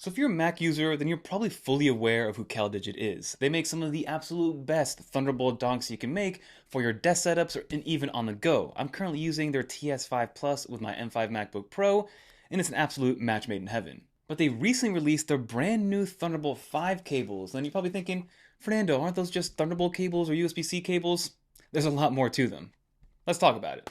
So if you're a Mac user, then you're probably fully aware of who CalDigit is. They make some of the absolute best Thunderbolt donks you can make for your desk setups and even on the go. I'm currently using their TS5 Plus with my M5 MacBook Pro, and it's an absolute match made in heaven. But they recently released their brand new Thunderbolt 5 cables, and you're probably thinking, Fernando, aren't those just Thunderbolt cables or USB-C cables? There's a lot more to them. Let's talk about it.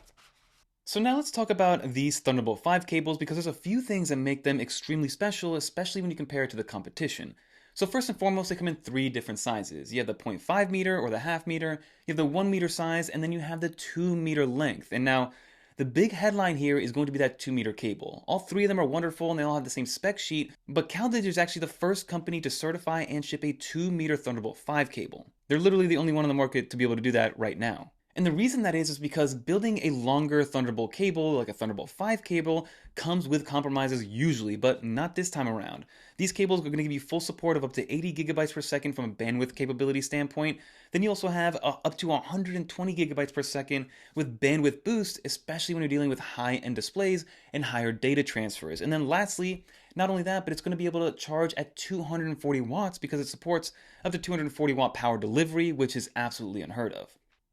So now let's talk about these Thunderbolt 5 cables because there's a few things that make them extremely special, especially when you compare it to the competition. So first and foremost, they come in three different sizes. You have the 0.5 meter or the half meter, you have the 1 meter size, and then you have the 2 meter length. And now, the big headline here is going to be that 2 meter cable. All three of them are wonderful and they all have the same spec sheet, but CalDigit is actually the first company to certify and ship a 2 meter Thunderbolt 5 cable. They're literally the only one on the market to be able to do that right now. And the reason that is because building a longer Thunderbolt cable, like a Thunderbolt 5 cable, comes with compromises usually, but not this time around. These cables are going to give you full support of up to 80 gigabytes per second from a bandwidth capability standpoint. Then you also have up to 120 gigabytes per second with bandwidth boost, especially when you're dealing with high-end displays and higher data transfers. And then lastly, not only that, but it's going to be able to charge at 240 watts because it supports up to 240 watt power delivery, which is absolutely unheard of.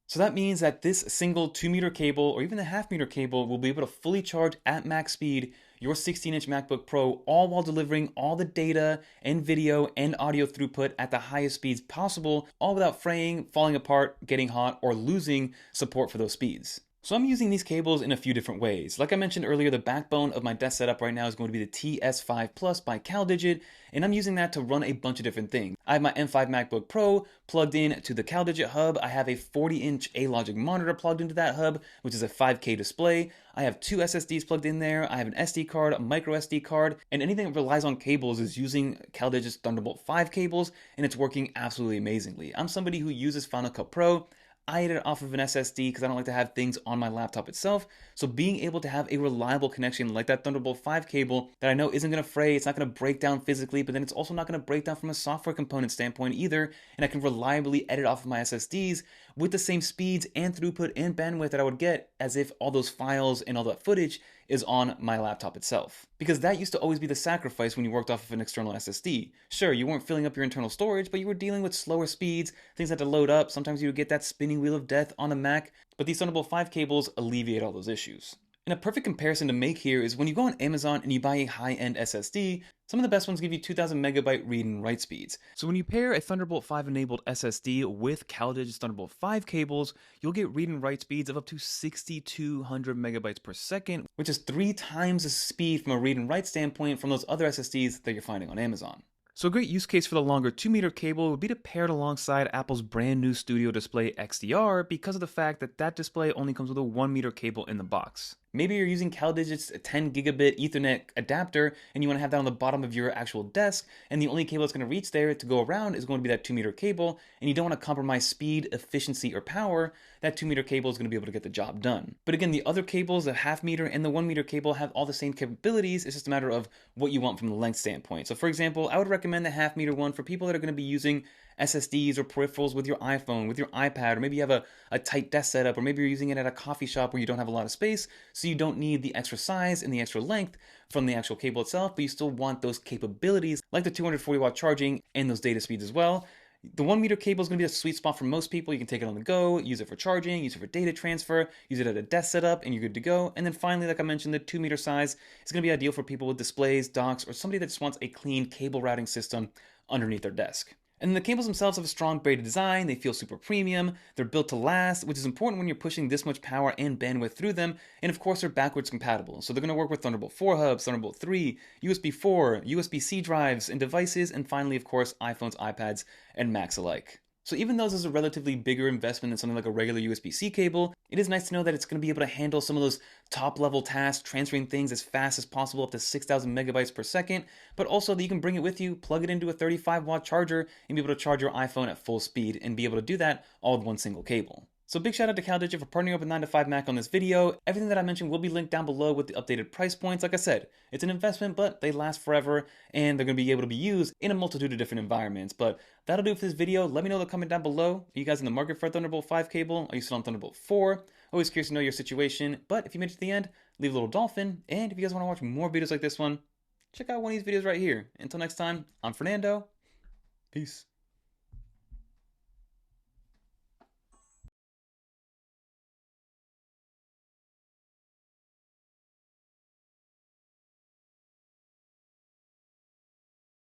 So that means that this single 2 meter cable or even the half meter cable will be able to fully charge at max speed your 16-inch MacBook Pro, all while delivering all the data and video and audio throughput at the highest speeds possible, all without fraying, falling apart, getting hot, or losing support for those speeds. So I'm using these cables in a few different ways. Like I mentioned earlier, the backbone of my desk setup right now is going to be the TS5 Plus by CalDigit, and I'm using that to run a bunch of different things. I have my M5 MacBook Pro plugged in to the CalDigit hub. I have a 40-inch A-Logic monitor plugged into that hub, which is a 5K display. I have two SSDs plugged in there. I have an SD card, a micro SD card, and anything that relies on cables is using CalDigit's Thunderbolt 5 cables, and it's working absolutely amazingly. I'm somebody who uses Final Cut Pro. I edit off of an SSD because I don't like to have things on my laptop itself. So being able to have a reliable connection like that Thunderbolt 5 cable that I know isn't going to fray, it's not going to break down physically, but then it's also not going to break down from a software component standpoint either. And I can reliably edit off of my SSDs with the same speeds and throughput and bandwidth that I would get as if all those files and all that footage is on my laptop itself. Because that used to always be the sacrifice when you worked off of an external SSD. Sure, you weren't filling up your internal storage, but you were dealing with slower speeds, things had to load up, sometimes you would get that spinning wheel of death on a Mac, but these Thunderbolt 5 cables alleviate all those issues. And a perfect comparison to make here is when you go on Amazon and you buy a high-end SSD, some of the best ones give you 2000 megabyte read and write speeds. So when you pair a Thunderbolt 5 enabled SSD with CalDigit's Thunderbolt 5 cables, you'll get read and write speeds of up to 6200 megabytes per second, which is 3 times the speed from a read and write standpoint from those other SSDs that you're finding on Amazon. So a great use case for the longer 2 meter cable would be to pair it alongside Apple's brand new Studio Display XDR because of the fact that that display only comes with a 1 meter cable in the box. Maybe you're using CalDigit's 10 gigabit Ethernet adapter and you want to have that on the bottom of your actual desk, and the only cable that's going to reach there to go around is going to be that 2 meter cable, and you don't want to compromise speed, efficiency, or power. That 2 meter cable is going to be able to get the job done. But again, the other cables, the half meter and the 1 meter cable, have all the same capabilities. It's just a matter of what you want from the length standpoint. So for example, I would recommend the half meter one for people that are going to be using SSDs or peripherals with your iPhone, with your iPad, or maybe you have a tight desk setup, or maybe you're using it at a coffee shop where you don't have a lot of space, so you don't need the extra size and the extra length from the actual cable itself, but you still want those capabilities like the 240 watt charging and those data speeds as well. The 1 meter cable is going to be a sweet spot for most people. You can take it on the go, use it for charging, use it for data transfer, use it at a desk setup, and you're good to go. And then finally, like I mentioned, the 2 meter size is going to be ideal for people with displays, docks, or somebody that just wants a clean cable routing system underneath their desk. And the cables themselves have a strong braided design, they feel super premium, they're built to last, which is important when you're pushing this much power and bandwidth through them, and of course they're backwards compatible. So they're going to work with Thunderbolt 4 hubs, Thunderbolt 3, USB 4, USB-C drives, and devices, and finally of course iPhones, iPads, and Macs alike. So even though this is a relatively bigger investment than something like a regular USB-C cable, it is nice to know that it's going to be able to handle some of those top-level tasks, transferring things as fast as possible up to 6,000 megabytes per second, but also that you can bring it with you, plug it into a 35-watt charger, and be able to charge your iPhone at full speed, and be able to do that all with one single cable. So big shout out to CalDigit for partnering up with 9to5Mac on this video. Everything that I mentioned will be linked down below with the updated price points. Like I said, it's an investment, but they last forever, and they're going to be able to be used in a multitude of different environments. But that'll do it for this video. Let me know in the comment down below. Are you guys in the market for a Thunderbolt 5 cable? Are you still on Thunderbolt 4? Always curious to know your situation. But if you made it to the end, leave a little dolphin. And if you guys want to watch more videos like this one, check out one of these videos right here. Until next time, I'm Fernando. Peace.